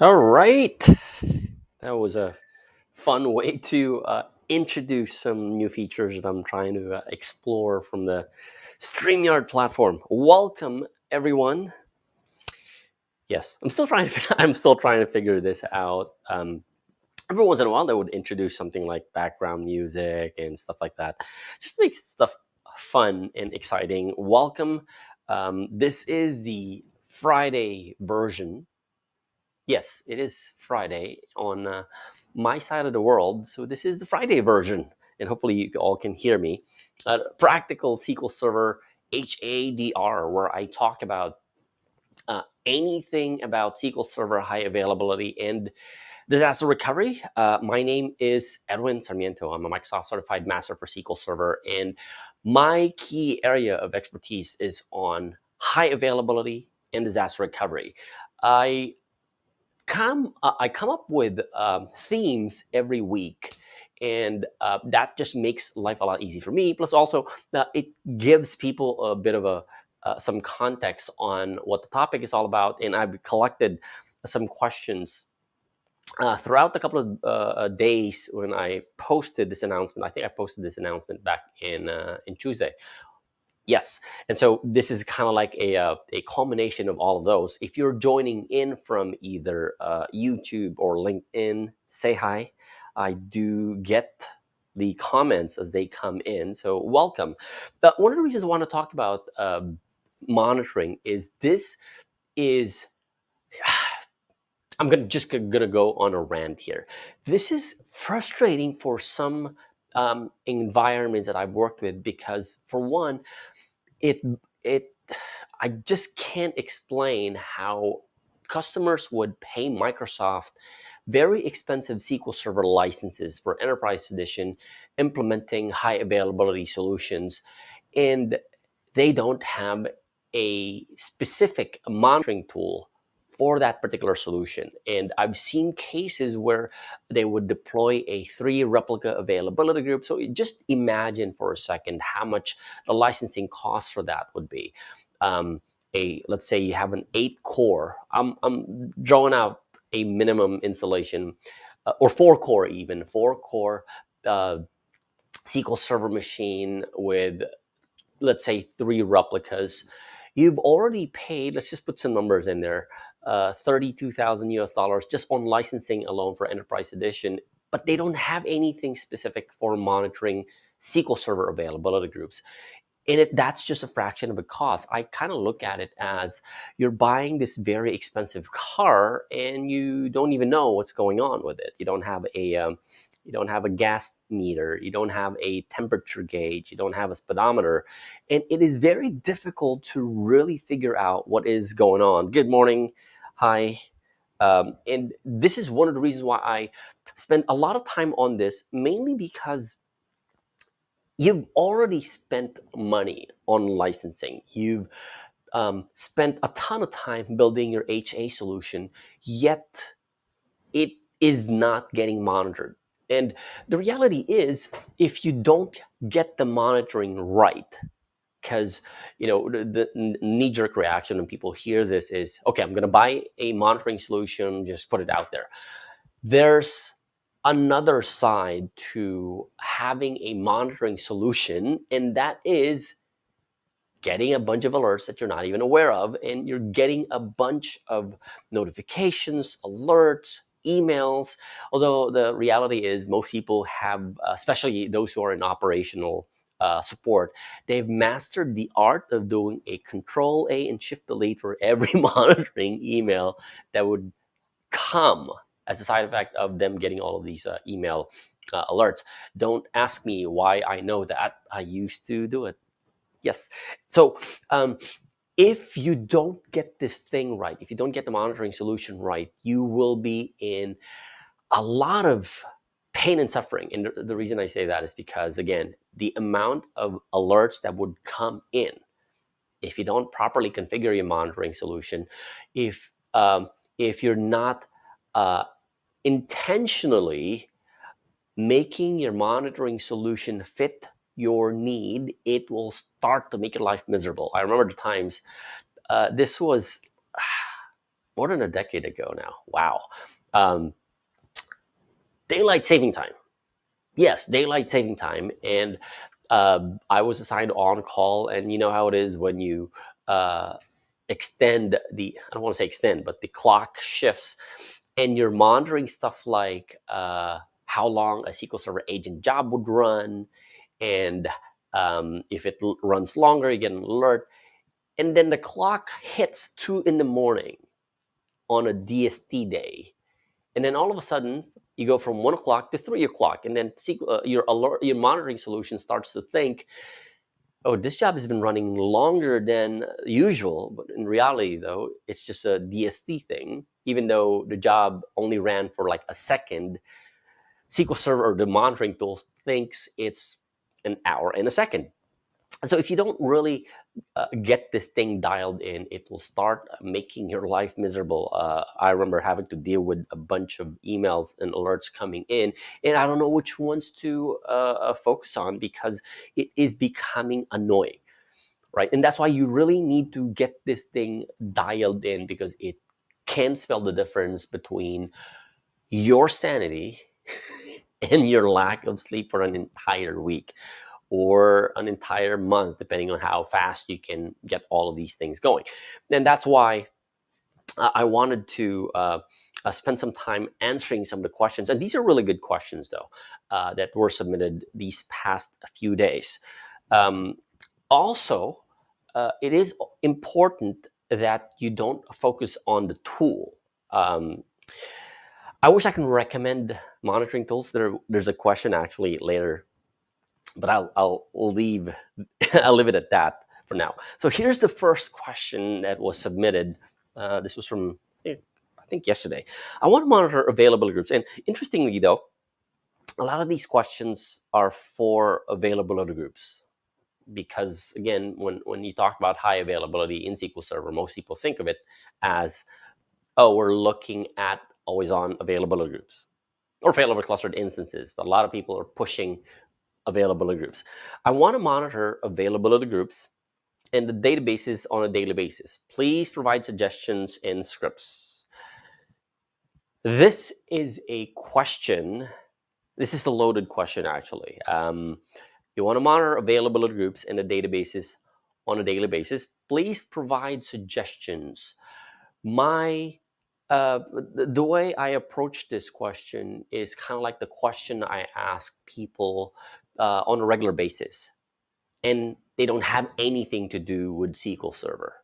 All right. That was a fun way to introduce some new features that I'm trying to explore from the StreamYard platform. Welcome, everyone. Yes, I'm still trying to. I'm still trying to figure this out. Every once in a while, they would introduce something like background music and stuff like that, just to make stuff fun and exciting. Welcome. This is the Friday version. Yes, it is Friday on my side of the world. So this is the Friday version, and hopefully you all can hear me. Practical SQL Server HADR, where I talk about anything about SQL Server high availability and disaster recovery. My name is Edwin Sarmiento. I'm a Microsoft Certified Master for SQL Server, and my key area of expertise is on high availability and disaster recovery. I I come up with themes every week, and that just makes life a lot easier for me. Plus, also it gives people a bit of a some context on what the topic is all about. And I've collected some questions throughout the couple of days when I posted this announcement. I think I posted this announcement back in Tuesday. Yes, and so this is kind of like a culmination of all of those. If you're joining in from either YouTube or LinkedIn, say hi. I do get the comments as they come in, so welcome. But one of the reasons I want to talk about monitoring is this is I'm gonna go on a rant here. This is frustrating for some environments that I've worked with because, for one, it it I just can't explain how customers would pay Microsoft very expensive SQL Server licenses for Enterprise Edition, implementing high availability solutions, and they don't have a specific monitoring tool for that particular solution. And I've seen cases where they would deploy a 3 replica availability group. So just imagine for a second how much the licensing cost for that would be. Let's say you have an 8 core. I'm drawing out a minimum installation, or 4 core, even 4 core uh, SQL Server machine with, let's say, 3 replicas. You've already paid, let's just put some numbers in there, 32,000 US dollars just on licensing alone for Enterprise Edition, but they don't have anything specific for monitoring SQL Server availability groups. And that's just a fraction of the cost. I kind of look at it as you're buying this very expensive car and you don't even know what's going on with it. You don't have a gas meter, you don't have a temperature gauge, you don't have a speedometer, and it is very difficult to really figure out what is going on. Good morning, hi. And this is one of the reasons why I spend a lot of time on this, mainly because you've already spent money on licensing. You've spent a ton of time building your HA solution, yet it is not getting monitored. And the reality is, if you don't get the monitoring right, because the knee-jerk reaction when people hear this is, okay, I'm going to buy a monitoring solution, just put it out there. There's another side to having a monitoring solution, and that is getting a bunch of alerts that you're not even aware of, and you're getting a bunch of notifications, alerts, emails. Although the reality is, most people have, especially those who are in operational support, they've mastered the art of doing a Control A and Shift Delete for every monitoring email that would come as a side effect of them getting all of these email alerts. Don't ask me why I know that. I used to do it. Yes. So if you don't get this thing right, if you don't get the monitoring solution right, you will be in a lot of pain and suffering. And the reason I say that is because, again, the amount of alerts that would come in if you don't properly configure your monitoring solution, if if you're not uh, intentionally making your monitoring solution fit your need, it will start to make your life miserable. I remember the times this was more than a decade ago now. Wow. Um, daylight saving time. Yes, daylight saving time. And I was assigned on call, and you know how it is when you uh, extend the, I don't want to say extend, but the clock shifts, and you're monitoring stuff like how long a SQL Server agent job would run, and if it runs longer, you get an alert. And then the clock hits 2 in the morning on a DST day, and then all of a sudden you go from 1 o'clock to 3 o'clock, and then your alert, your monitoring solution starts to think, oh, this job has been running longer than usual. But in reality, though, it's just a DST thing. Even though the job only ran for like a second, SQL Server or the monitoring tools thinks it's an hour and a second. So if you don't really get this thing dialed in, it will start making your life miserable. I remember having to deal with a bunch of emails and alerts coming in, and I don't know which ones to focus on because it is becoming annoying, right? And that's why you really need to get this thing dialed in, because it can spell the difference between your sanity and your lack of sleep for an entire week or an entire month, depending on how fast you can get all of these things going. And that's why I wanted to spend some time answering some of the questions. And these are really good questions, though, that were submitted these past few days. Um, Also, it is important that you don't focus on the tool. Um, I wish I can recommend monitoring tools. There's a question actually later, but I'll leave I'll leave it at that for now. So here's the first question that was submitted. This was from I think yesterday. I want to monitor available groups, and interestingly though, a lot of these questions are for availability groups, because again, when you talk about high availability in SQL Server, most people think of it as, oh, we're looking at always on availability groups or failover clustered instances, but a lot of people are pushing availability groups. I want to monitor availability groups and the databases on a daily basis. Please provide suggestions and scripts. This is a question. This is the loaded question, actually. You want to monitor availability groups and the databases on a daily basis. Please provide suggestions. My the way I approach this question is kind of like the question I ask people on a regular basis, and they don't have anything to do with SQL Server,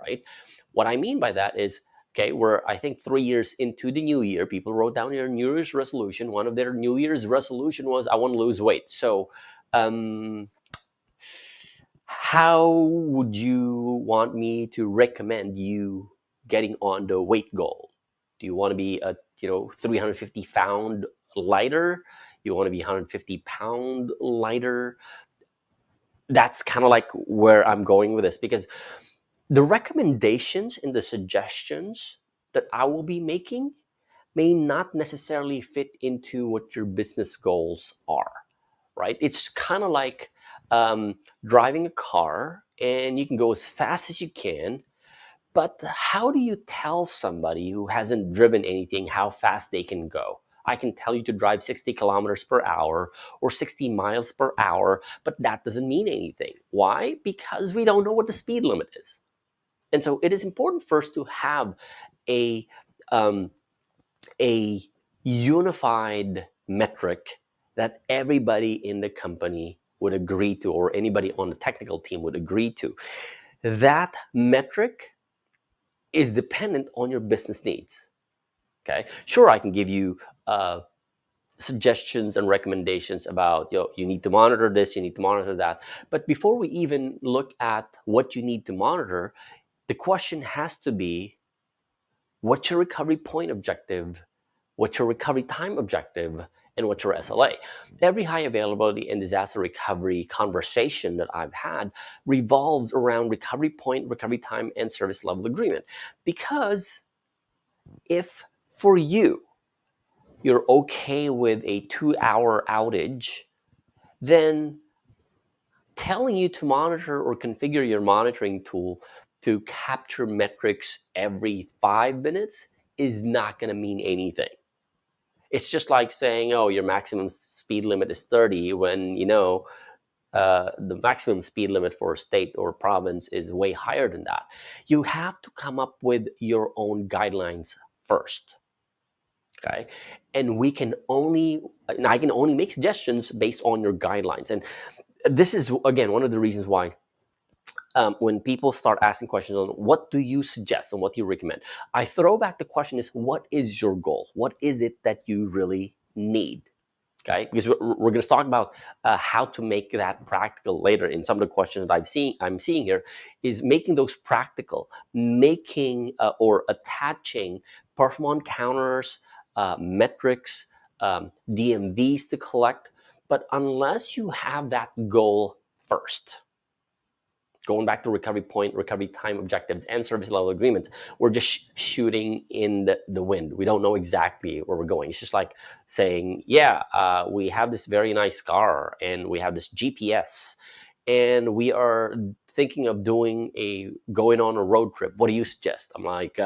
right? What I mean by that is, okay, we're I think 3 years into the new year. People wrote down their New Year's resolution. One of their New Year's resolution was, I want to lose weight. So, how would you want me to recommend you getting on the weight goal? Do you want to be a 350 pound lighter? You want to be 150-pound lighter? That's kind of like where I'm going with this, because the recommendations and the suggestions that I will be making may not necessarily fit into what your business goals are, right? It's kind of like driving a car, and you can go as fast as you can, but how do you tell somebody who hasn't driven anything how fast they can go? I can tell you to drive 60 kilometers per hour or 60 miles per hour, but that doesn't mean anything. Why? Because we don't know what the speed limit is. And so it is important first to have a, um, a unified metric that everybody in the company would agree to, or anybody on the technical team would agree to. That metric is dependent on your business needs. Okay, sure, I can give you suggestions and recommendations about, you need to monitor this, you need to monitor that. But before we even look at what you need to monitor, the question has to be, what's your recovery point objective? What's your recovery time objective? And what's your SLA? Every high availability and disaster recovery conversation that I've had revolves around recovery point, recovery time, and service level agreement. Because if for you're okay with a 2-hour outage, then telling you to monitor or configure your monitoring tool to capture metrics every 5 minutes is not going to mean anything. It's just like saying, oh, your maximum speed limit is 30 when, the maximum speed limit for a state or province is way higher than that. You have to come up with your own guidelines first. Okay. And I can only make suggestions based on your guidelines. And this is, again, one of the reasons why when people start asking questions on what do you suggest and what do you recommend, I throw back the question is, what is your goal? What is it that you really need? Okay, because we're going to talk about how to make that practical later. In some of the questions that I'm seeing here, is making those practical, making or attaching performance counters, metrics, DMVs to collect. But unless you have that goal first, going back to recovery point, recovery time objectives, and service level agreements, we're just shooting in the wind. We don't know exactly where we're going. It's just like saying, yeah, we have this very nice car and we have this GPS and we are thinking of going on a road trip. What do you suggest? I'm like,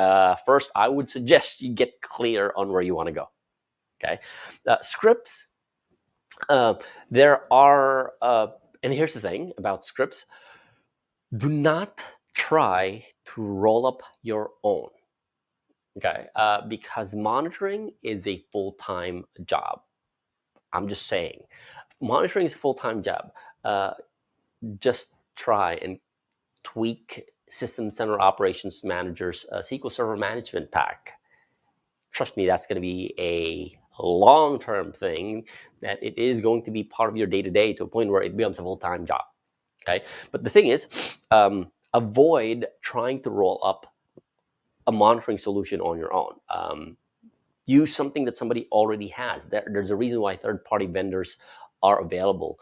first, I would suggest you get clear on where you want to go. Okay. Scripts, there are, and here's the thing about scripts, do not try to roll up your own, okay? Because monitoring is a full-time job. I'm just saying, monitoring is a full-time job. Just try and tweak System Center Operations Manager's SQL Server Management Pack. Trust me, that's going to be a long-term thing, that it is going to be part of your day-to-day to a point where it becomes a full-time job. Okay, but the thing is, avoid trying to roll up a monitoring solution on your own. Use something that somebody already has. There's a reason why third-party vendors are available.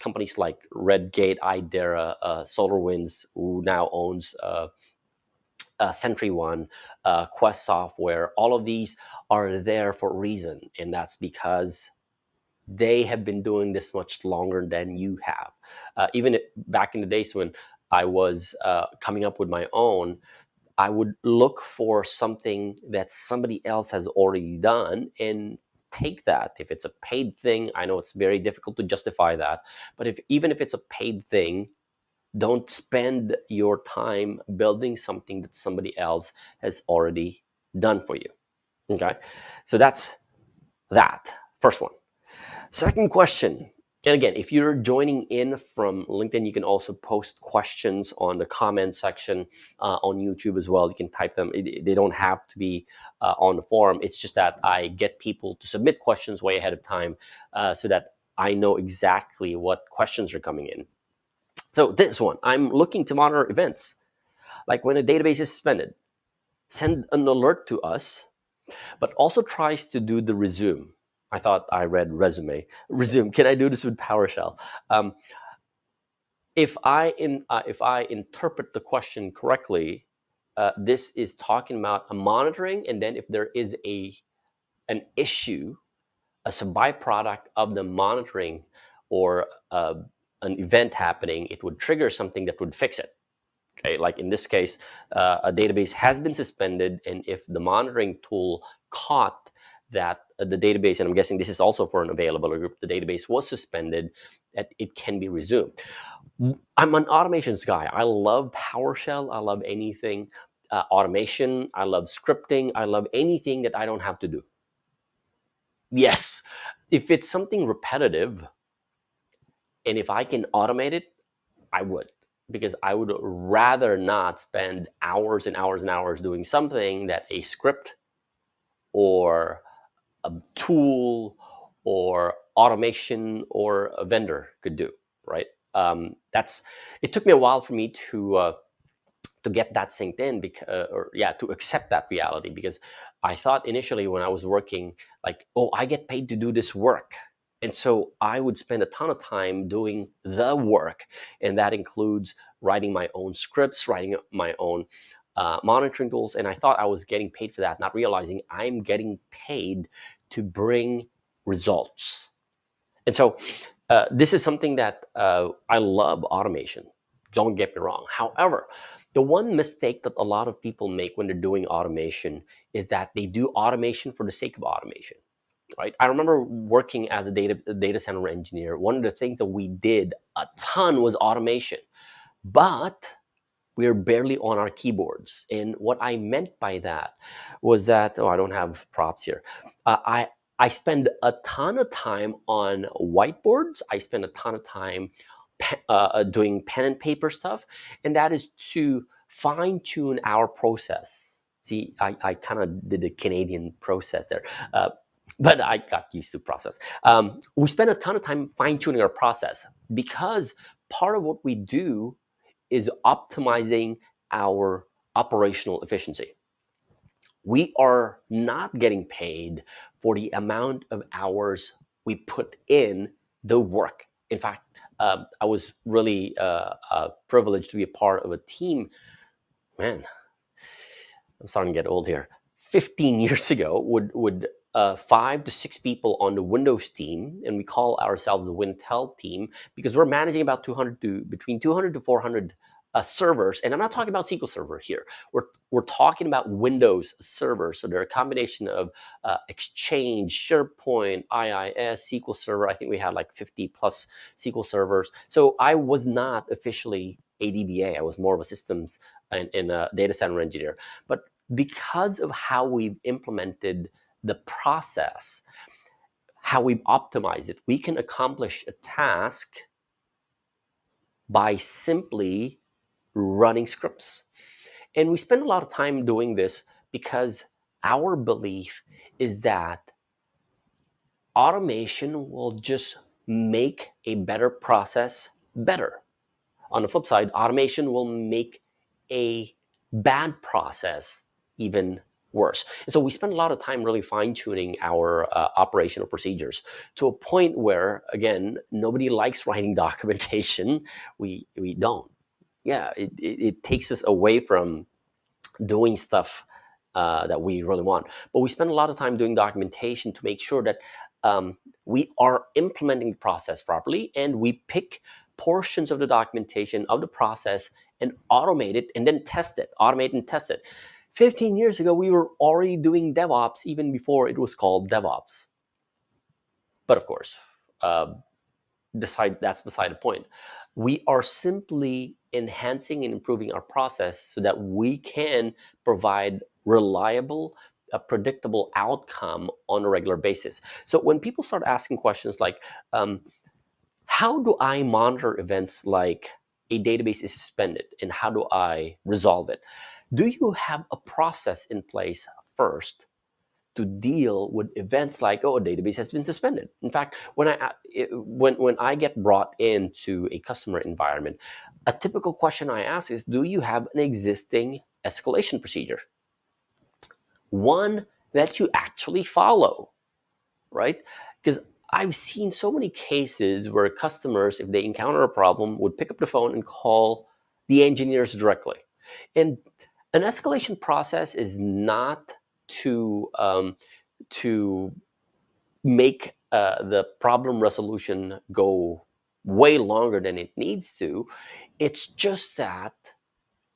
Companies like Redgate, Idera, SolarWinds, who now owns SentryOne, Quest Software, all of these are there for a reason, and that's because they have been doing this much longer than you have. Even back in the days when I was coming up with my own, I would look for something that somebody else has already done and take that. If it's a paid thing, I know it's very difficult to justify that, but even if it's a paid thing, don't spend your time building something that somebody else has already done for you. Okay, so that's that first one. Second question, and again, if you're joining in from LinkedIn, you can also post questions on the comment section on YouTube as well. You can type them. They don't have to be on the forum. It's just that I get people to submit questions way ahead of time so that I know exactly what questions are coming in. So this one, I'm looking to monitor events. Like when a database is suspended, send an alert to us, but also tries to do the resume. I thought I read resume. Resume. Can I do this with PowerShell? If I interpret the question correctly, this is talking about a monitoring, and then if there is an issue as a byproduct of the monitoring or an event happening, it would trigger something that would fix it. Okay, like in this case, a database has been suspended, and if the monitoring tool caught that the database, and I'm guessing this is also for an available group, the database was suspended, that it can be resumed. I'm an automations guy. I love PowerShell. I love anything automation. I love scripting. I love anything that I don't have to do. Yes, if it's something repetitive, and if I can automate it, I would. Because I would rather not spend hours and hours and hours doing something that a script or a tool or automation or a vendor could do, right? It took me a while for me to get that synced in, because to accept that reality, because I thought initially when I was working, like, oh, I get paid to do this work. And so I would spend a ton of time doing the work, and that includes writing my own scripts, writing my own monitoring tools, and I thought I was getting paid for that, not realizing I'm getting paid to bring results. And so this is something that I love automation. Don't get me wrong. However, the one mistake that a lot of people make when they're doing automation is that they do automation for the sake of automation, right? I remember working as a data center engineer. One of the things that we did a ton was automation, but we're barely on our keyboards. And what I meant by that was that, oh, I don't have props here. I spend a ton of time on whiteboards. I spend a ton of time doing pen and paper stuff, and that is to fine tune our process. See, I kind of did the Canadian process there. But I got used to process. We spend a ton of time fine tuning our process because part of what we do is optimizing our operational efficiency. We are not getting paid for the amount of hours we put in the work. In fact, I was really privileged to be a part of a team. Man, I'm starting to get old here. 15 years ago, would 5 to 6 people on the Windows team, and we call ourselves the Wintel team because we're managing about 200 to between 200 to 400 servers. And I'm not talking about SQL Server here. We're talking about Windows servers. So they're a combination of Exchange, SharePoint, IIS, SQL Server. I think we had like 50 plus SQL servers. So I was not officially a DBA. I was more of a systems and a data center engineer. But because of how we've implemented the process, how we've optimized it, we can accomplish a task by simply running scripts. And we spend a lot of time doing this because our belief is that automation will just make a better process better. On the flip side, automation will make a bad process even worse. And so we spend a lot of time really fine-tuning our operational procedures to a point where, again, nobody likes writing documentation. We don't. Yeah, it takes us away from doing stuff that we really want. But we spend a lot of time doing documentation to make sure that we are implementing the process properly, and we pick portions of the documentation of the process and automate it and then test it, automate and test it. 15 years ago, we were already doing DevOps even before it was called DevOps. But of course, that's beside the point. We are simply enhancing and improving our process so that we can provide reliable, a predictable outcome on a regular basis. So when people start asking questions like, how do I monitor events like a database is suspended and how do I resolve it? Do you have a process in place first to deal with events like, oh, a database has been suspended? In fact, when I get brought into a customer environment, a typical question I ask is, do you have an existing escalation procedure? One that you actually follow, right? Because I've seen so many cases where customers, if they encounter a problem, would pick up the phone and call the engineers directly. And an escalation process is not to make the problem resolution go way longer than it needs to. It's just that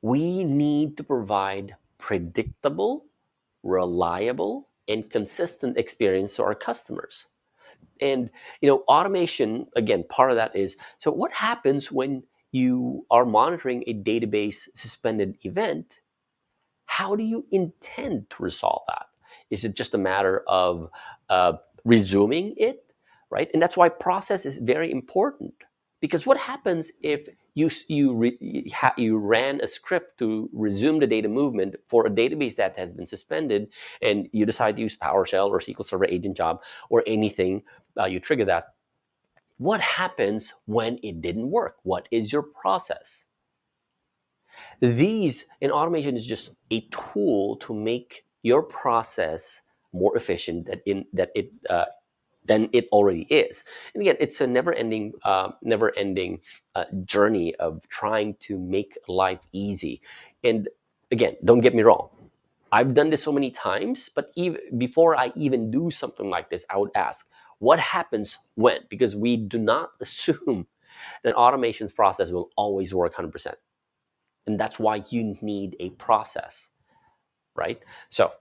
we need to provide predictable, reliable, and consistent experience to our customers. And automation, again, part of that is, so what happens when you are monitoring a database suspended event? How do you intend to resolve that? Is it just a matter of resuming it, right? And that's why process is very important, because what happens if you ran a script to resume the data movement for a database that has been suspended, and you decide to use PowerShell or SQL Server Agent Job or anything, you trigger that. What happens when it didn't work? What is your process? Automation is just a tool to make your process more efficient than it already is. And again, it's a never-ending journey of trying to make life easy. And again, don't get me wrong, I've done this so many times, but even before I even do something like this, I would ask, what happens when? Because we do not assume then automation's process will always work 100%. And that's why you need a process, right? So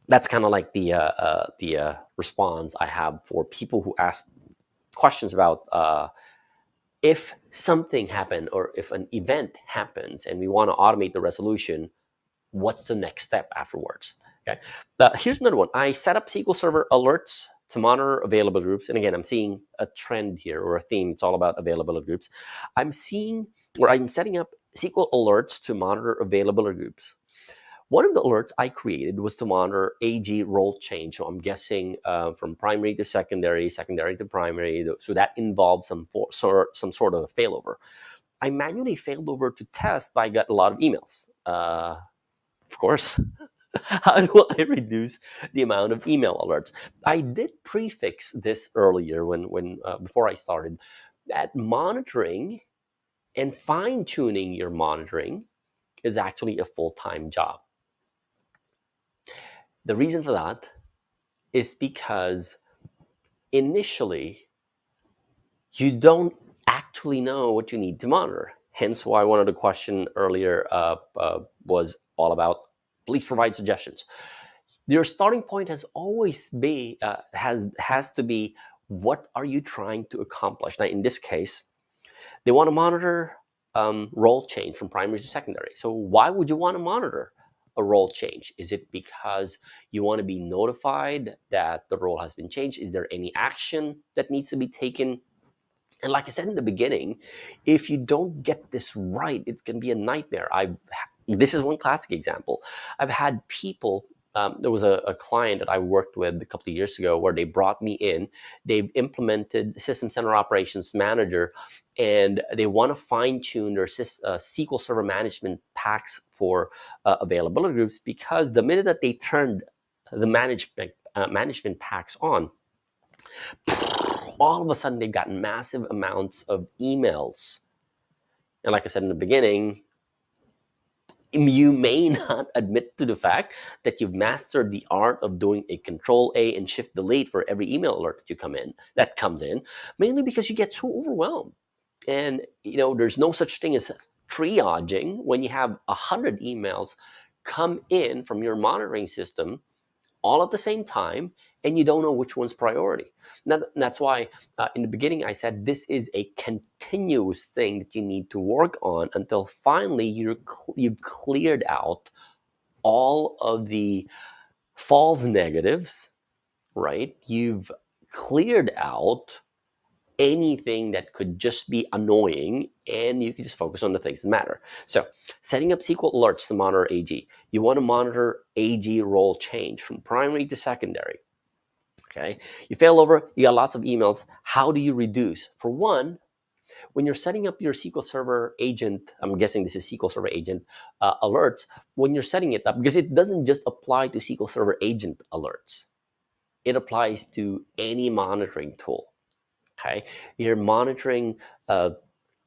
that's kind of like the response I have for people who ask questions about if something happened or if an event happens and we want to automate the resolution, what's the next step afterwards? Okay. Here's another one. I set up SQL Server alerts to monitor available groups. And again, I'm seeing a trend here or a theme. It's all about availability groups. I'm setting up SQL alerts to monitor availability groups. One of the alerts I created was to monitor AG role change. So I'm guessing from primary to secondary, secondary to primary. So that involves some sort of a failover. I manually failed over to test, but I got a lot of emails. Of course. How do I reduce the amount of email alerts? I did prefix this earlier when before I started, that monitoring and fine-tuning your monitoring is actually a full-time job. The reason for that is because initially you don't actually know what you need to monitor. Hence why one of the question earlier was all about please provide suggestions. Your starting point has to be what are you trying to accomplish. Now in this case they want to monitor role change from primary to secondary. So why would you want to monitor a role change? Is it because you want to be notified that the role has been changed? Is there any action that needs to be taken? And like I said in the beginning, if you don't get this right, it can be a nightmare. This is one classic example. I've had people, there was a client that I worked with a couple of years ago where they brought me in. They've implemented System Center Operations Manager, and they want to fine tune their SQL Server management packs for availability groups, because the minute that they turned the management packs on, all of a sudden they've gotten massive amounts of emails. And like I said in the beginning, you may not admit to the fact that you've mastered the art of doing a Control A and Shift Delete for every email alert that comes in, mainly because you get so overwhelmed. And there's no such thing as triaging when you have 100 emails come in from your monitoring system all at the same time, and you don't know which one's priority. That's why in the beginning I said this is a continuous thing that you need to work on until finally you've cleared out all of the false negatives, right? You've cleared out anything that could just be annoying, and you can just focus on the things that matter. So setting up SQL alerts to monitor AG. You want to monitor AG role change from primary to secondary. Okay, you fail over, you got lots of emails. How do you reduce? For one, when you're setting up your SQL Server agent, I'm guessing this is SQL Server agent alerts, when you're setting it up, because it doesn't just apply to SQL Server agent alerts, it applies to any monitoring tool. Okay, you're monitoring a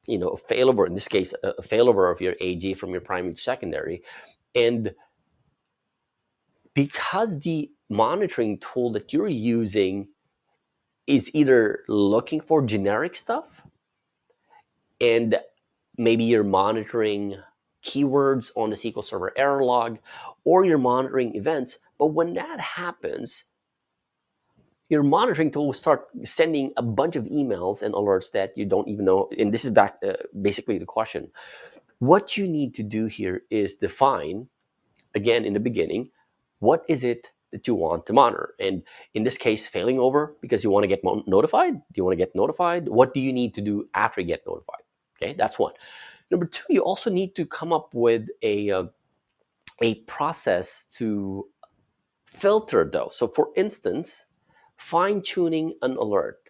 failover, in this case a failover of your AG from your primary to secondary, and because the monitoring tool that you're using is either looking for generic stuff, and maybe you're monitoring keywords on the SQL Server error log, or you're monitoring events, but when that happens, your monitoring tool will start sending a bunch of emails and alerts that you don't even know. And this is basically the question. What you need to do here is define, again in the beginning, what is it that you want to monitor? And in this case, failing over because you want to get notified. Do you want to get notified? What do you need to do after you get notified? Okay, that's one. Number two, you also need to come up with a process to filter those. So for instance, fine-tuning an alert.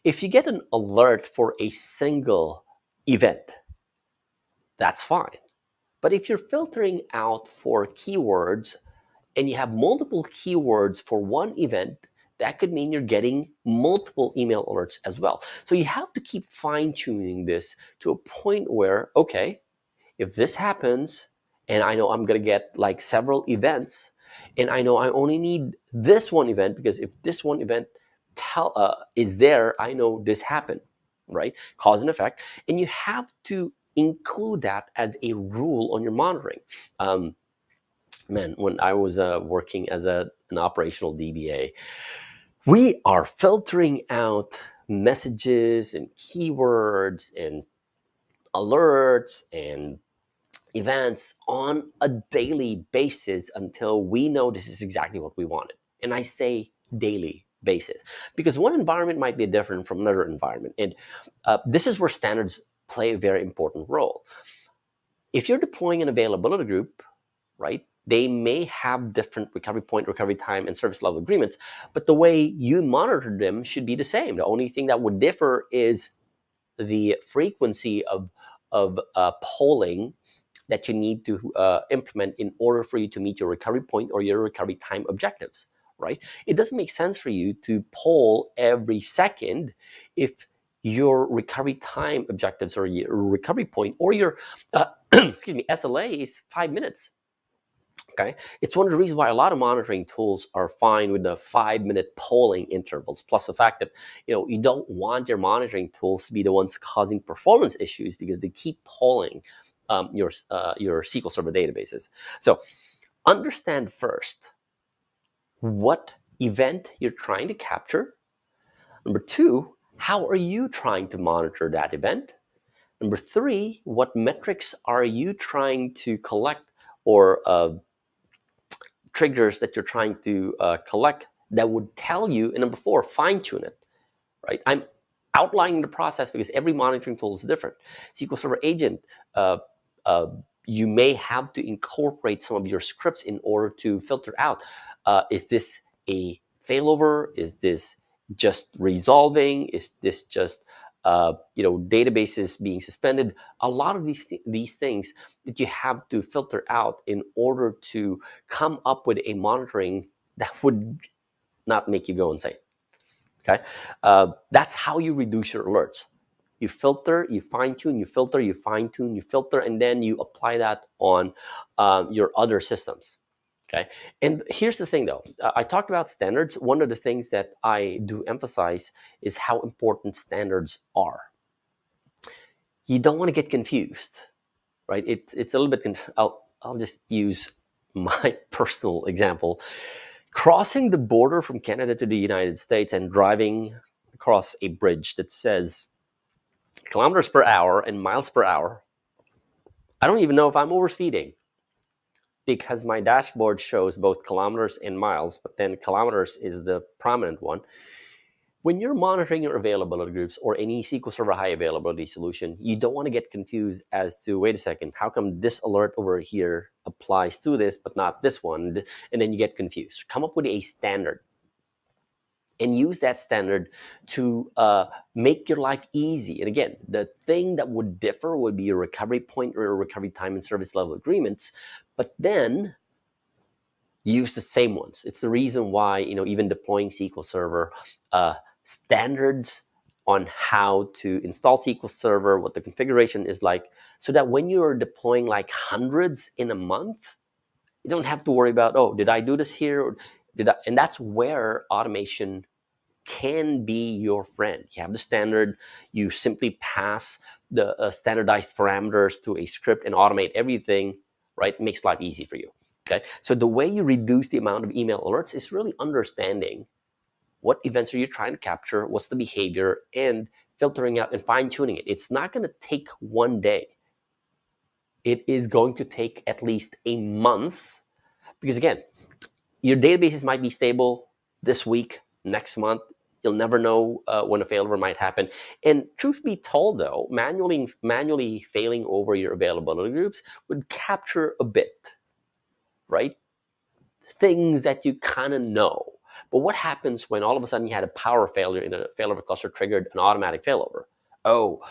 If you get an alert for a single event, that's fine. But if you're filtering out for keywords and you have multiple keywords for one event, that could mean you're getting multiple email alerts as well. So you have to keep fine-tuning this to a point where, okay, if this happens, and I know I'm going to get like several events, and I know I only need this one event, because if this one event is there, I know this happened. right? Cause and effect. And you have to include that as a rule on your monitoring. Um, Man, when I was working as an operational DBA, we are filtering out messages and keywords and alerts and events on a daily basis until we know this is exactly what we wanted. And I say daily basis because one environment might be different from another environment. And this is where standards play a very important role. If you're deploying an availability group, right, they may have different recovery point, recovery time, and service level agreements, but the way you monitor them should be the same. The only thing that would differ is the frequency of polling that you need to implement in order for you to meet your recovery point or your recovery time objectives, right? It doesn't make sense for you to poll every second if your recovery time objectives or your recovery point or your excuse me, SLA is 5 minutes. Okay, it's one of the reasons why a lot of monitoring tools are fine with the 5 minute polling intervals. Plus, the fact that you don't want your monitoring tools to be the ones causing performance issues because they keep polling your SQL Server databases. So, understand first what event you're trying to capture. Number two, how are you trying to monitor that event? Number three, what metrics are you trying to collect or triggers that you're trying to collect that would tell you? And number four, fine tune it, right? I'm outlining the process because every monitoring tool is different. SQL Server Agent, uh, uh, you may have to incorporate some of your scripts in order to filter out, is this a failover? Is this just resolving? Is this just databases being suspended? A lot of these things that you have to filter out in order to come up with a monitoring that would not make you go insane. Okay, that's how you reduce your alerts. You filter, you fine tune, you filter, you fine tune, you filter, and then you apply that on your other systems. Okay, and here's the thing though, I talked about standards. One of the things that I do emphasize is how important standards are. You don't want to get confused, right? It's a little bit. I'll just use my personal example. Crossing the border from Canada to the United States and driving across a bridge that says kilometers per hour and miles per hour. I don't even know if I'm overspeeding because my dashboard shows both kilometers and miles, but then kilometers is the prominent one. When you're monitoring your availability groups or any SQL Server high availability solution, you don't want to get confused as to, wait a second, how come this alert over here applies to this, but not this one? And then you get confused. Come up with a standard and use that standard to make your life easy. And again, the thing that would differ would be your recovery point or your recovery time and service level agreements, but then use the same ones. It's the reason why, even deploying SQL Server, standards on how to install SQL Server, what the configuration is like, so that when you're deploying like hundreds in a month, you don't have to worry about, oh, did I do this here? Or did I? And that's where automation can be your friend. You have the standard, you simply pass the standardized parameters to a script and automate everything, right? It makes life easy for you. Okay, so the way you reduce the amount of email alerts is really understanding what events are you trying to capture, what's the behavior, and filtering out and fine-tuning it. It's not going to take one day. It is going to take at least a month because, again, your databases might be stable this week, next month. You'll never know when a failover might happen. And truth be told, though, manually failing over your availability groups would capture a bit, right? Things that you kind of know. But what happens when all of a sudden you had a power failure in a failover cluster triggered an automatic failover? Oh,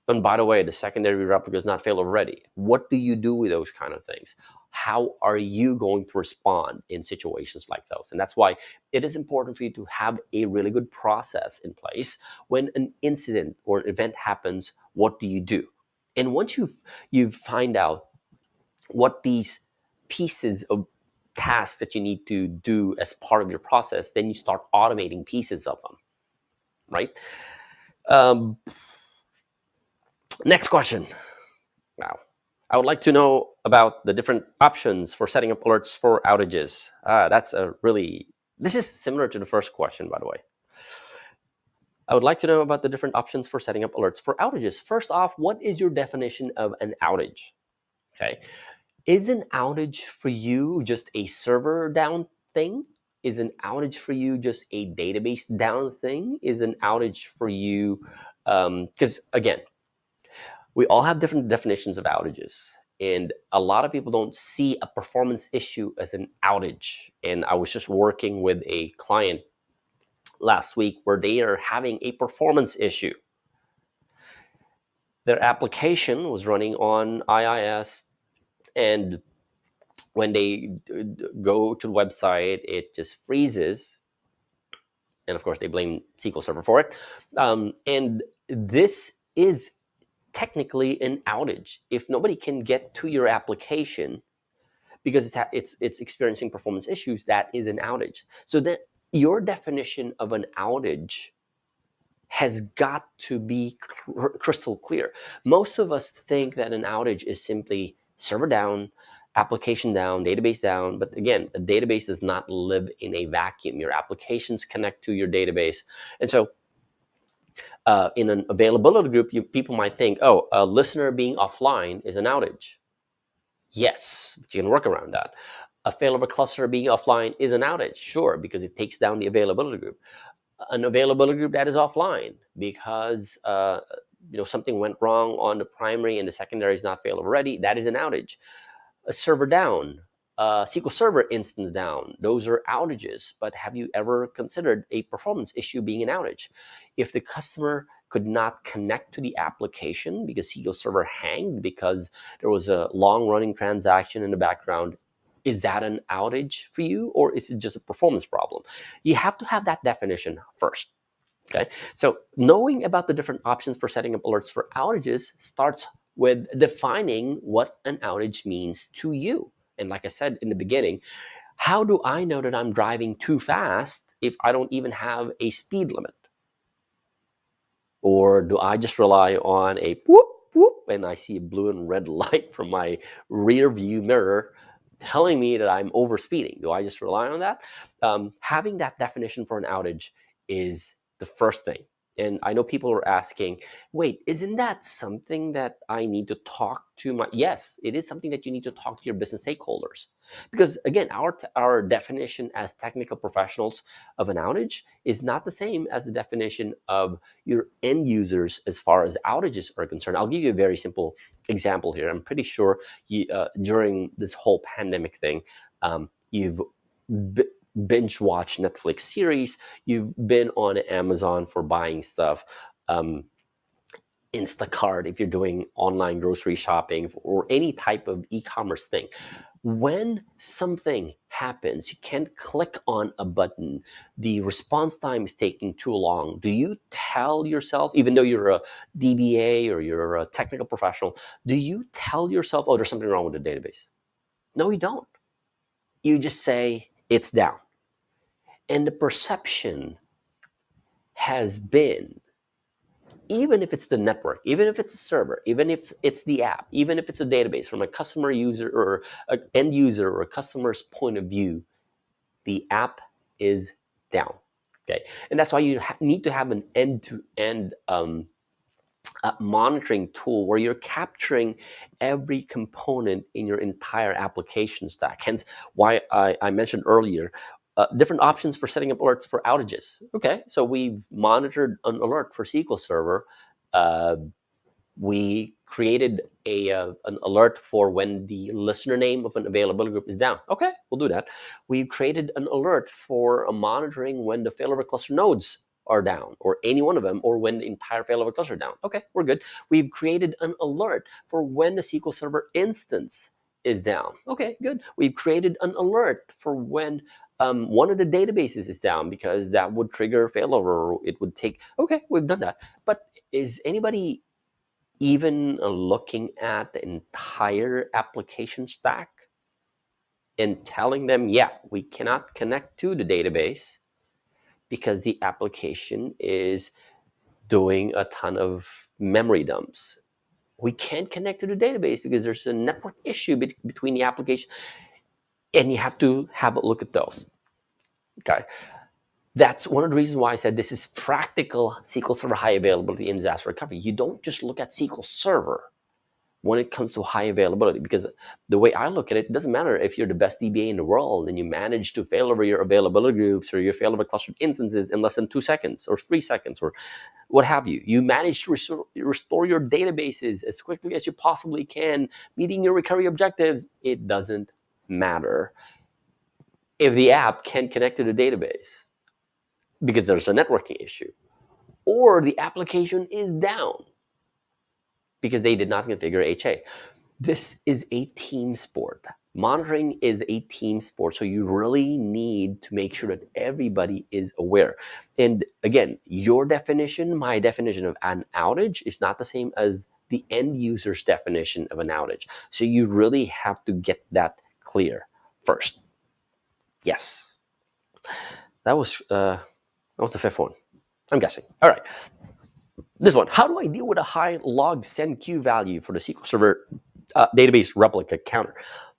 and by the way, the secondary replica is not failover ready. What do you do with those kind of things? How are you going to respond in situations like those? And that's why it is important for you to have a really good process in place. When an incident or an event happens, what do you do? And once you find out what these pieces of tasks that you need to do as part of your process, then you start automating pieces of them, right? Um, Next question. Wow. I would like to know about the different options for setting up alerts for outages. That's a really, this is similar to the first question, by the way. I would like to know about the different options for setting up alerts for outages. First off, what is your definition of an outage? Okay. Is an outage for you just a server down thing? Is an outage for you just a database down thing? Is an outage for you, because again, we all have different definitions of outages. And a lot of people don't see a performance issue as an outage. And I was just working with a client last week where they are having a performance issue. Their application was running on IIS, and when they go to the website, it just freezes. And of course, they blame SQL Server for it. And this is technically an outage. If nobody can get to your application because it's experiencing performance issues, that is an outage. So that your definition of an outage has got to be crystal clear. Most of us think that an outage is simply server down, application down, database down. But again, a database does not live in a vacuum. Your applications connect to your database. And so in an availability group, people might think, oh, a listener being offline is an outage. Yes, but you can work around that. A failover cluster being offline is an outage, sure, because it takes down the availability group. An availability group that is offline because something went wrong on the primary and the secondary is not failover ready, that is an outage. A server down, SQL Server instance down, those are outages. But have you ever considered a performance issue being an outage? If the customer could not connect to the application because SQL Server hanged because there was a long-running transaction in the background, is that an outage for you, or is it just a performance problem? You have to have that definition first. Okay, so knowing about the different options for setting up alerts for outages starts with defining what an outage means to you. And like I said in the beginning, how do I know that I'm driving too fast if I don't even have a speed limit? Or do I just rely on a whoop, whoop, and I see a blue and red light from my rear view mirror telling me that I'm overspeeding? Do I just rely on that? Having that definition for an outage is the first thing. And I know people are asking, wait, isn't that something that I need to talk to my... Yes, it is something that you need to talk to your business stakeholders. Because again, our definition as technical professionals of an outage is not the same as the definition of your end users as far as outages are concerned. I'll give you a very simple example here. I'm pretty sure during this whole pandemic thing, you've binge watched Netflix series, you've been on Amazon for buying stuff, Instacart if you're doing online grocery shopping, or any type of e-commerce thing. When something happens, you can't click on a button, the response time is taking too long. Do you tell yourself, even though you're a DBA or you're a technical professional, do you tell yourself, oh, there's something wrong with the database? No, you don't. You just say it's down. And the perception has been, even if it's the network, even if it's a server, even if it's the app, even if it's a database, from a customer user or an end user or a customer's point of view, the app is down. Okay, and that's why you need to have an end-to-end monitoring tool where you're capturing every component in your entire application stack. Hence why I mentioned earlier different options for setting up alerts for outages. Okay, so we've monitored an alert for SQL Server. We created an alert for when the listener name of an availability group is down. Okay, we'll do that. We've created an alert for monitoring when the failover cluster nodes are down, or any one of them, or when the entire failover cluster is down. Okay, we're good. We've created an alert for when the SQL Server instance is down. Okay, good. We've created an alert for when one of the databases is down, because that would trigger failover. It would take... Okay, we've done that. But is anybody even looking at the entire application stack and telling them, yeah, we cannot connect to the database because the application is doing a ton of memory dumps? we can't connect to the database because there's a network issue between the application, and you have to have a look at those. Okay, that's one of the reasons why I said this is practical SQL Server high availability in disaster recovery. You don't just look at SQL Server when it comes to high availability, because the way I look at it, it doesn't matter if you're the best DBA in the world and you manage to fail over your availability groups or you fail over clustered instances in less than 2 seconds or 3 seconds or what have you. You manage to restore your databases as quickly as you possibly can, meeting your recovery objectives. It doesn't matter if the app can't connect to the database because there's a networking issue, or the application is down because they did not configure HA. This is a team sport. Monitoring is a team sport, so you really need to make sure that everybody is aware. And again, your definition, my definition of an outage is not the same as the end user's definition of an outage. So you really have to get that clear first. Yes, that was the fifth one, I'm guessing. All right. This one, how do I deal with a high log send queue value for the SQL Server database replica counter?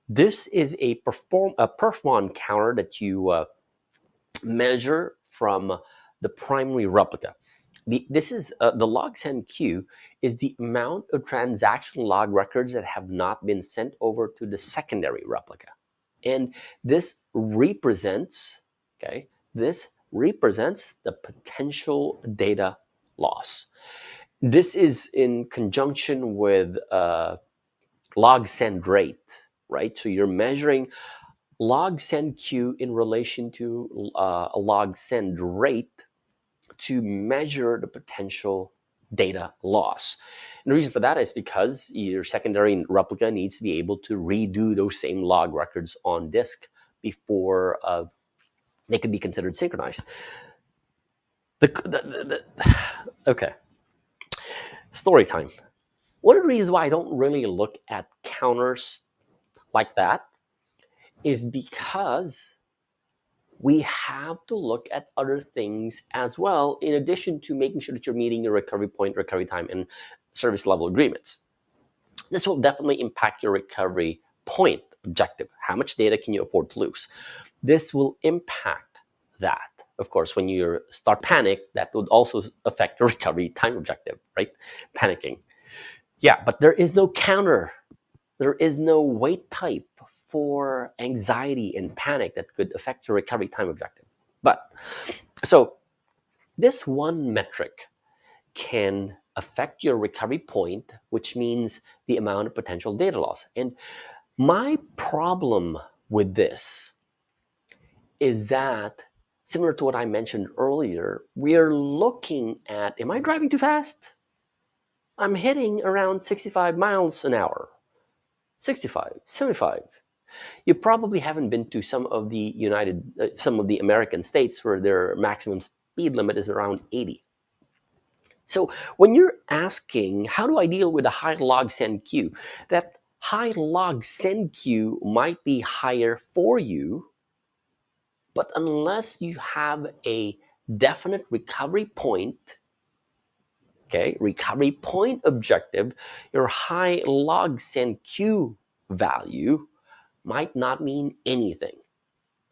This is a perf1 counter that you measure from the primary replica. This is the log send queue is the amount of transaction log records that have not been sent over to the secondary replica. And this represents, the potential data loss. This is in conjunction with log send rate, right? So you're measuring log send queue in relation to a log send rate to measure the potential data loss. And the reason for that is because your secondary replica needs to be able to redo those same log records on disk before they can be considered synchronized. Okay. Story time. One of the reasons why I don't really look at counters like that is because we have to look at other things as well, in addition to making sure that you're meeting your recovery point, recovery time, and service level agreements. This will definitely impact your recovery point objective. How much data can you afford to lose? This will impact that. Of course, when you start panic, that would also affect your recovery time objective, right? Panicking. Yeah, but there is no counter. There is no weight type for anxiety and panic that could affect your recovery time objective. But so this one metric can affect your recovery point, which means the amount of potential data loss. And my problem with this is that, similar to what I mentioned earlier, we're looking at, am I driving too fast? I'm hitting around 65 miles an hour, 65, 75. You probably haven't been to some of the American states where their maximum speed limit is around 80. So when you're asking, how do I deal with a high log send queue? That high log send queue might be higher for you, but unless you have a definite recovery point, recovery point objective, your high log send queue value might not mean anything,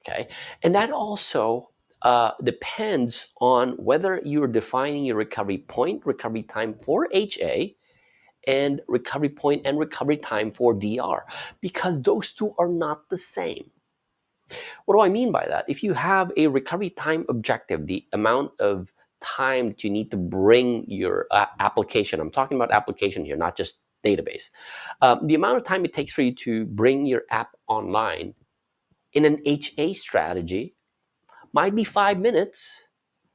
okay? And that also depends on whether you're defining your recovery point, recovery time for HA, and recovery point and recovery time for DR, because those two are not the same. What do I mean by that? If you have a recovery time objective, the amount of time that you need to bring your application, I'm talking about application here, not just database, the amount of time it takes for you to bring your app online in an HA strategy might be 5 minutes,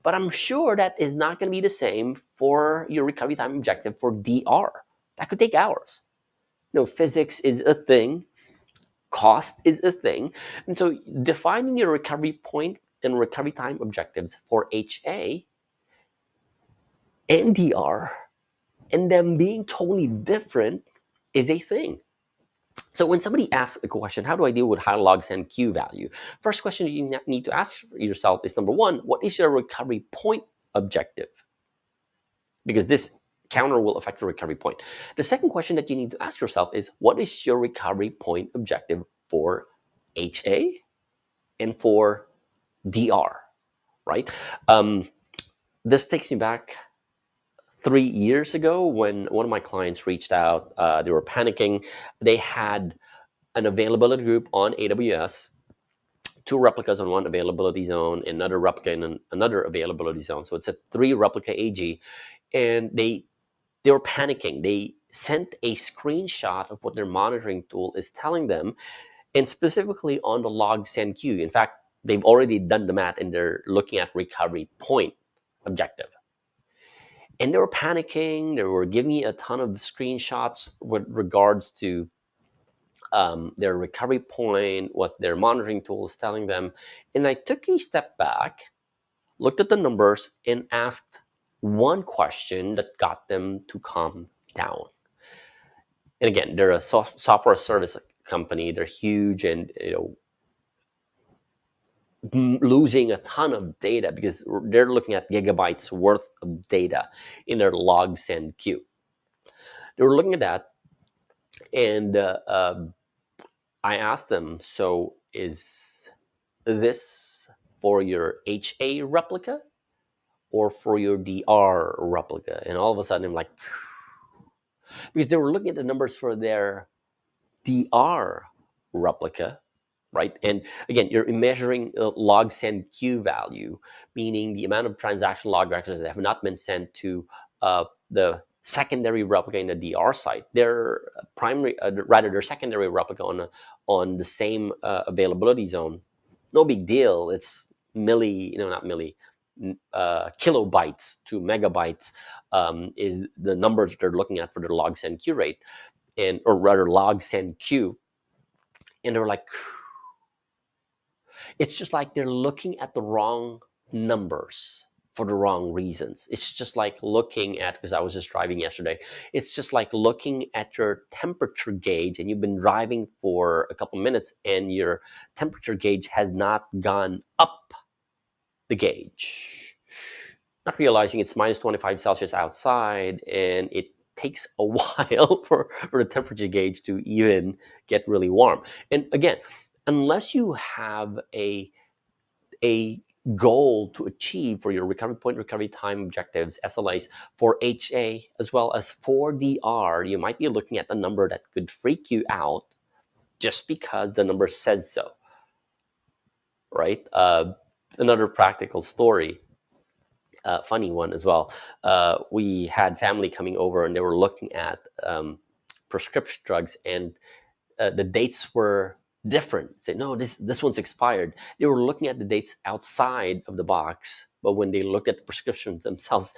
but I'm sure that is not going to be the same for your recovery time objective for DR. That could take hours. Physics is a thing, cost is a thing, and so defining your recovery point and recovery time objectives for HA and DR and them being totally different is a thing. So when somebody asks a question, how do I deal with high log send queue value? First question you need to ask yourself is, number one, what is your recovery point objective? Because this counter will affect your recovery point. The second question that you need to ask yourself is, what is your recovery point objective for HA and for DR, right? This takes me back 3 years ago when one of my clients reached out. They were panicking. They had an availability group on AWS, two replicas on one availability zone, another replica in another availability zone. So it's a three replica AG, and they were panicking. They sent a screenshot of what their monitoring tool is telling them, and specifically on the log send queue. In fact, they've already done the math and they're looking at recovery point objective. And they were panicking. They were giving me a ton of screenshots with regards to their recovery point, what their monitoring tool is telling them. And I took a step back, looked at the numbers, and asked one question that got them to calm down. And again, they're a software service company. They're huge, and losing a ton of data because they're looking at gigabytes worth of data in their log send queue. They were looking at that, and I asked them, so is this for your HA replica or for your DR replica? And all of a sudden I'm like, because they were looking at the numbers for their DR replica, right? And again, you're measuring log send queue value, meaning the amount of transaction log records that have not been sent to the secondary replica in the DR site. Their primary, rather their secondary replica on the same availability zone. No big deal. It's not milli, kilobytes to megabytes is the numbers they're looking at for their log send queue rate, or rather log send queue. And they're like, it's just like they're looking at the wrong numbers for the wrong reasons. It's just like looking at, because I was just driving yesterday, it's just like looking at your temperature gauge, and you've been driving for a couple minutes and your temperature gauge has not gone up the gauge, not realizing it's minus 25 Celsius outside, and it takes a while for the temperature gauge to even get really warm. And again, unless you have a goal to achieve for your recovery point, recovery time objectives, SLAs for HA as well as for DR, you might be looking at a number that could freak you out just because the number says so, right? Another practical story, funny one as well. We had family coming over and they were looking at prescription drugs, and the dates were different. Say, no, this one's expired. They were looking at the dates outside of the box, but when they look at the prescriptions themselves,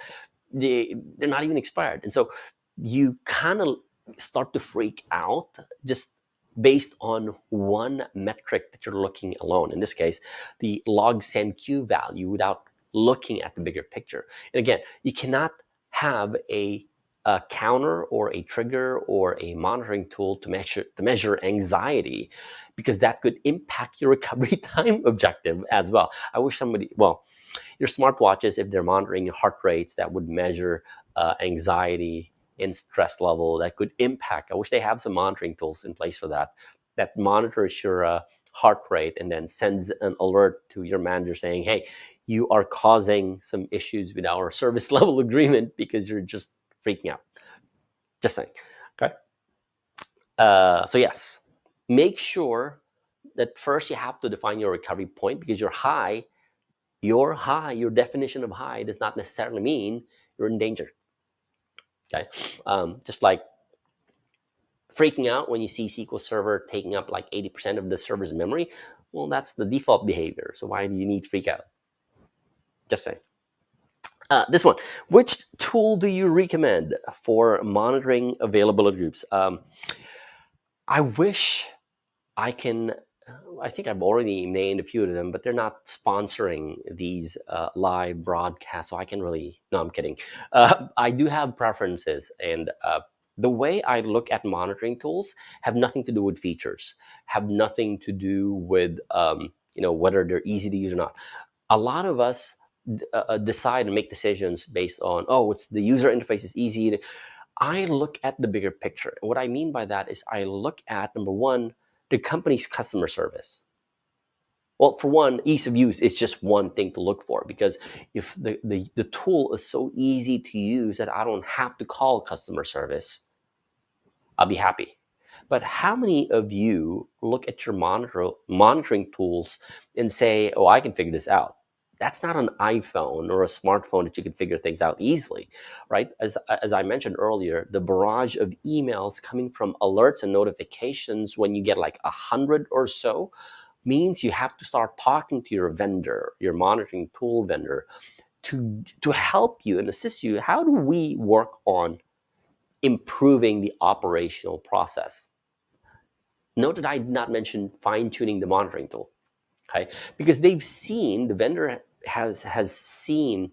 they're not even expired. And so you kind of start to freak out just based on one metric that you're looking alone. In this case, the log send queue value, without looking at the bigger picture. And again, you cannot have a counter or a trigger or a monitoring tool to measure anxiety, because that could impact your recovery time objective as well. I wish your smartwatches, if they're monitoring your heart rates, that would measure anxiety and stress level, that could impact. I wish they have some monitoring tools in place for that monitors your heart rate and then sends an alert to your manager saying, hey, you are causing some issues with our service level agreement because you're just freaking out. Just saying. Okay. So yes, make sure that first you have to define your recovery point, because your definition of high does not necessarily mean you're in danger. Okay. Just like freaking out when you see SQL Server taking up like 80% of the server's memory. Well, that's the default behavior. So why do you need freak out? Just saying. This one, which tool do you recommend for monitoring availability groups? I wish I think I've already named a few of them, but they're not sponsoring these live broadcasts, so I can really, no, I'm kidding. I do have preferences, and the way I look at monitoring tools have nothing to do with features, have nothing to do with whether they're easy to use or not. A lot of us decide and make decisions based on, oh, it's the user interface is easy. I look at the bigger picture. And what I mean by that is I look at, number one, the company's customer service. Well, for one, ease of use is just one thing to look for, because if the tool is so easy to use that I don't have to call customer service, I'll be happy. But how many of you look at your monitoring tools and say, oh, I can figure this out? That's not an iPhone or a smartphone that you can figure things out easily, right? As I mentioned earlier, the barrage of emails coming from alerts and notifications when you get like 100 or so means you have to start talking to your vendor, your monitoring tool vendor, to help you and assist you. How do we work on improving the operational process? Note that I did not mention fine tuning the monitoring tool, okay? Because the vendor has seen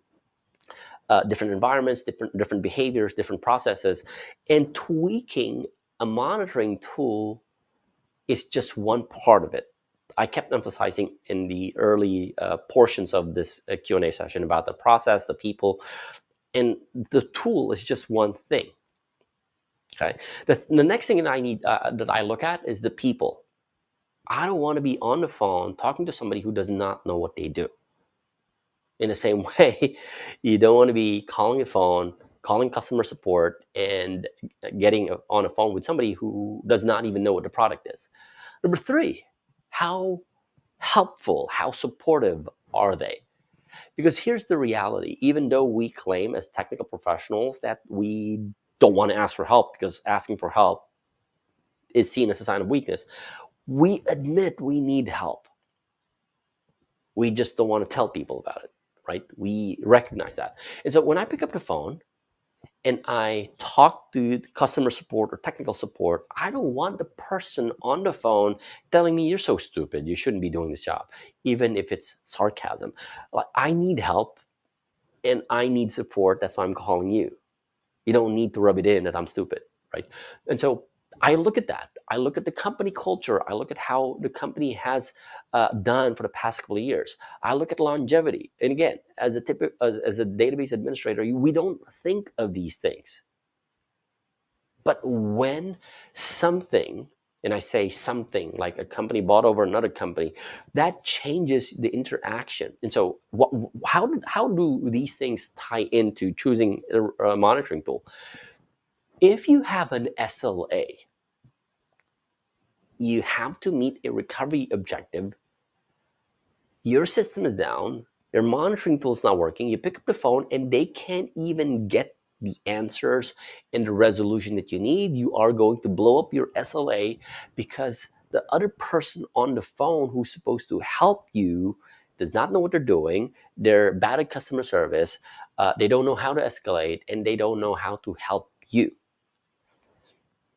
different environments, different behaviors, different processes, and tweaking a monitoring tool is just one part of it. I kept emphasizing in the early portions of this Q&A session about the process, the people, and the tool is just one thing. Okay. The next thing that I look at is the people. I don't want to be on the phone talking to somebody who does not know what they do. In the same way, you don't want to be calling a phone, calling customer support, and getting on a phone with somebody who does not even know what the product is. Number three, how helpful, how supportive are they? Because here's the reality. Even though we claim as technical professionals that we don't want to ask for help because asking for help is seen as a sign of weakness, we admit we need help. We just don't want to tell people about it, right? We recognize that. And so when I pick up the phone and I talk to customer support or technical support, I don't want the person on the phone telling me, you're so stupid, you shouldn't be doing this job, even if it's sarcasm. Like, I need help and I need support. That's why I'm calling you. You don't need to rub it in that I'm stupid, right? And so I look at that. I look at the company culture. I look at how the company has done for the past couple of years. I look at longevity. And again, as a database administrator, we don't think of these things. But when something, and I say something like a company bought over another company, that changes the interaction. And so, how do these things tie into choosing a monitoring tool? If you have an SLA, you have to meet a recovery objective. Your system is down, your monitoring tool is not working. You pick up the phone and they can't even get the answers and the resolution that you need. You are going to blow up your SLA because the other person on the phone who's supposed to help you does not know what they're doing. They're bad at customer service. They don't know how to escalate, and they don't know how to help you.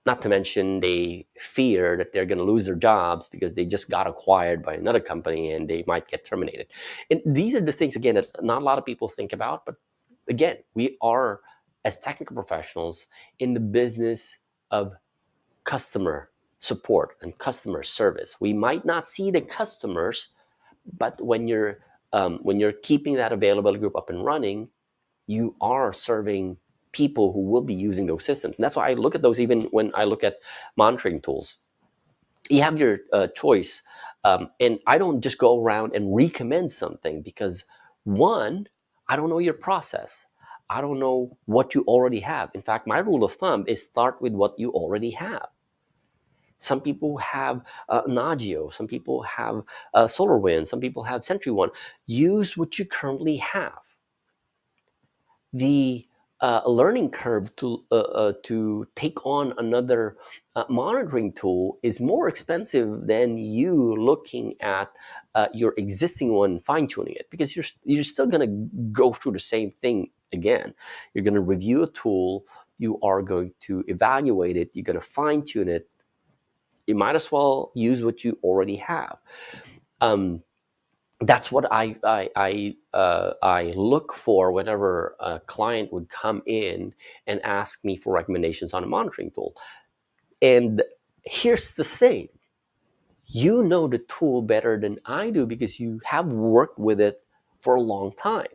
Not to mention, they fear that they're going to lose their jobs because they just got acquired by another company and they might get terminated. And these are the things, again, that not a lot of people think about. But again, we are, as technical professionals, in the business of customer support and customer service. We might not see the customers, but when you're keeping that availability group up and running, you are serving people who will be using those systems. And that's why I look at those even when I look at monitoring tools. You have your choice. And I don't just go around and recommend something because, one, I don't know your process. I don't know what you already have. In fact, my rule of thumb is start with what you already have. Some people have Nagio, some people have SolarWinds, some people have SentryOne. Use what you currently have. The learning curve to take on another monitoring tool is more expensive than you looking at your existing one, fine tuning it, because you're still going to go through the same thing again. You're going to review a tool, you are going to evaluate it, you're going to fine tune it. You might as well use what you already have. That's what I look for whenever a client would come in and ask me for recommendations on a monitoring tool. And here's the thing: you know the tool better than I do because you have worked with it for a long time.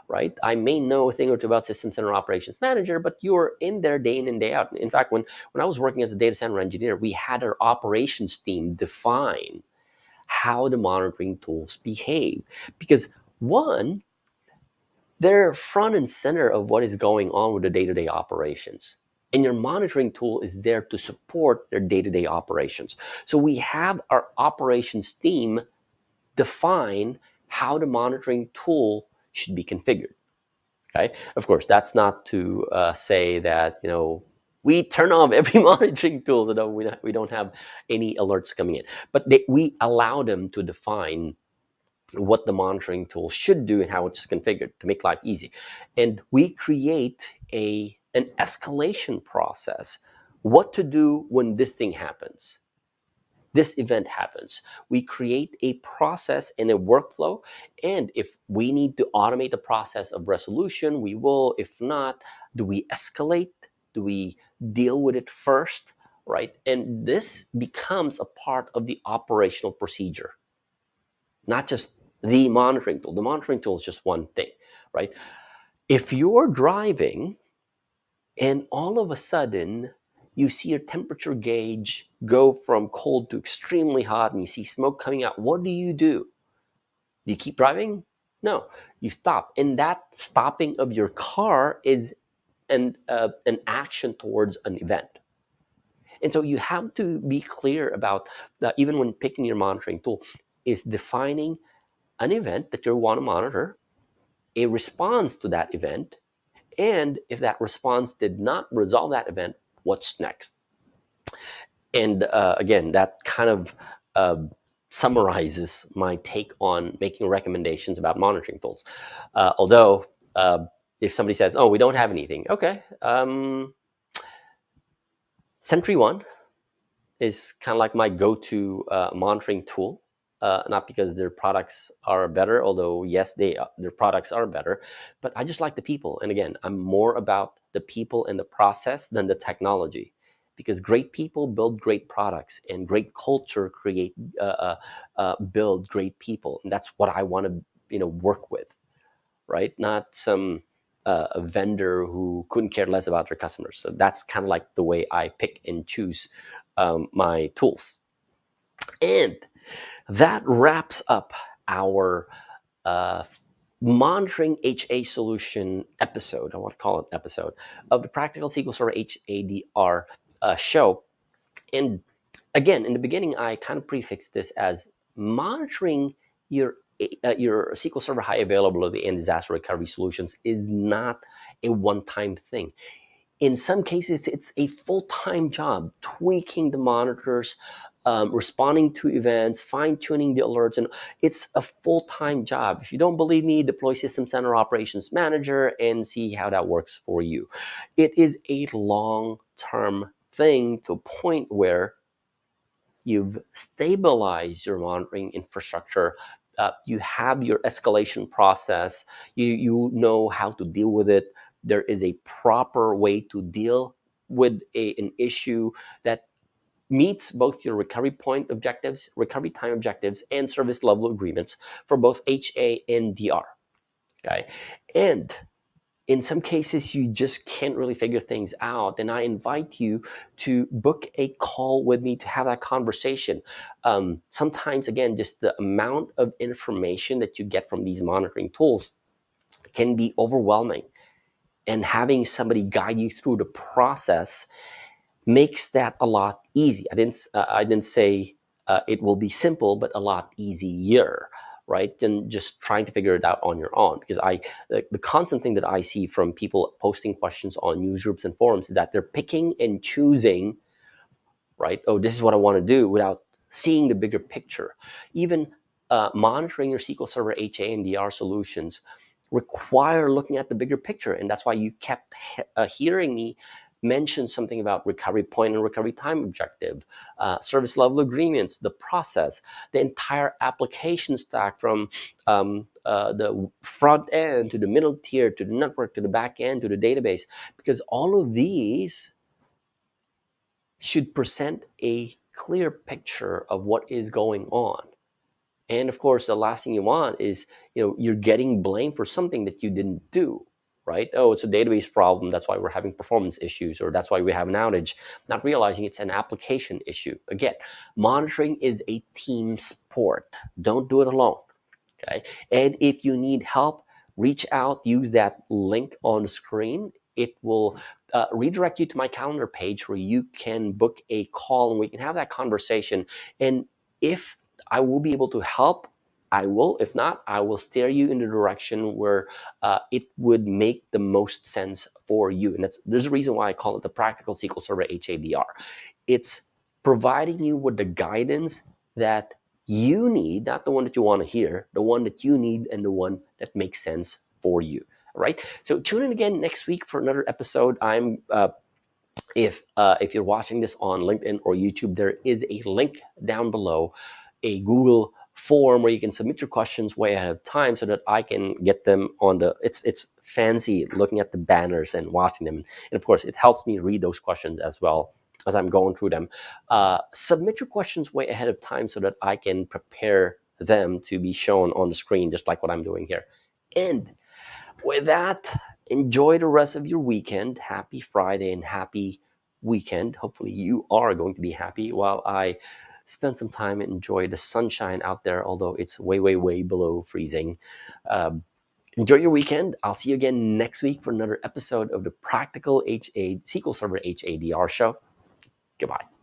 right? I may know a thing or two about System Center Operations Manager, but you're in there day in and day out. In fact, when I was working as a data center engineer, we had our operations team define how the monitoring tools behave. Because one, they're front and center of what is going on with the day-to-day operations. And your monitoring tool is there to support their day-to-day operations. So we have our operations team define how the monitoring tool should be configured. Okay, of course, that's not to say that we turn off every monitoring tool so that we don't have any alerts coming in. But we allow them to define what the monitoring tool should do and how it's configured to make life easy. And we create an escalation process. What to do when this thing happens, this event happens. We create a process and a workflow. And if we need to automate the process of resolution, we will. If not, do we escalate? Do we deal with it first? Right? And this becomes a part of the operational procedure, not just the monitoring tool. The monitoring tool is just one thing, right? If you're driving and all of a sudden you see your temperature gauge go from cold to extremely hot and you see smoke coming out, what do? Do you keep driving? No, you stop. And that stopping of your car is an action towards an event. And so you have to be clear about that. Even when picking your monitoring tool, is defining an event that you want to monitor, a response to that event, and if that response did not resolve that event, what's next? And again, that kind of summarizes my take on making recommendations about monitoring tools. Although, if somebody says, "Oh, we don't have anything," okay, Sentry One is kind of like my go-to monitoring tool. Not because their products are better, although yes, their products are better, but I just like the people. And again, I'm more about the people and the process than the technology, because great people build great products, and great culture build great people, and that's what I want to work with, right? Not some a vendor who couldn't care less about their customers. So that's kind of like the way I pick and choose my tools. And that wraps up our uh, monitoring HA solution episode. I want to call it episode of the Practical SQL Server HADR show. And again, in the beginning, I kind of prefixed this as monitoring your SQL Server high availability and disaster recovery solutions is not a one-time thing. In some cases, it's a full-time job, tweaking the monitors, responding to events, fine-tuning the alerts, and it's a full-time job. If you don't believe me, deploy System Center Operations Manager and see how that works for you. It is a long-term thing to a point where you've stabilized your monitoring infrastructure. You have your escalation process. You know how to deal with it. There is a proper way to deal with an issue that meets both your recovery point objectives, recovery time objectives, and service level agreements for both HA and DR. Okay, and in some cases, you just can't really figure things out. And I invite you to book a call with me to have that conversation. Sometimes, again, just the amount of information that you get from these monitoring tools can be overwhelming. And having somebody guide you through the process makes that a lot easy. I didn't say it will be simple, but a lot easier, right? Than just trying to figure it out on your own. Because the constant thing that I see from people posting questions on news groups and forums is that they're picking and choosing, right? Oh, this is what I want to do, without seeing the bigger picture. Even monitoring your SQL Server HA and DR solutions require looking at the bigger picture. And that's why you kept hearing me mention something about recovery point and recovery time objective, service level agreements, the process, the entire application stack from the front end to the middle tier, to the network, to the back end, to the database, because all of these should present a clear picture of what is going on. And of course, the last thing you want is, you're getting blamed for something that you didn't do, right? Oh, it's a database problem. That's why we're having performance issues, or that's why we have an outage, not realizing it's an application issue. Again, monitoring is a team sport. Don't do it alone. Okay. And if you need help, reach out, use that link on screen. It will redirect you to my calendar page where you can book a call and we can have that conversation. And if I will be able to help, I will. If not, I will steer you in the direction where it would make the most sense for you. And there's a reason why I call it the Practical SQL Server HADR. It's providing you with the guidance that you need, not the one that you want to hear, the one that you need and the one that makes sense for you. All right. So tune in again next week for another episode. If you're watching this on LinkedIn or YouTube, there is a link down below, a Google form where you can submit your questions way ahead of time so that I can get them on the. It's fancy looking at the banners and watching them, and of course it helps me read those questions as well as I'm going through them. Submit your questions way ahead of time so that I can prepare them to be shown on the screen, just like what I'm doing here. And with that, enjoy the rest of your weekend. Happy Friday and happy weekend. Hopefully, you are going to be happy while I spend some time and enjoy the sunshine out there, although it's way, way, way below freezing. Enjoy your weekend. I'll see you again next week for another episode of the Practical SQL Server HADR show. Goodbye.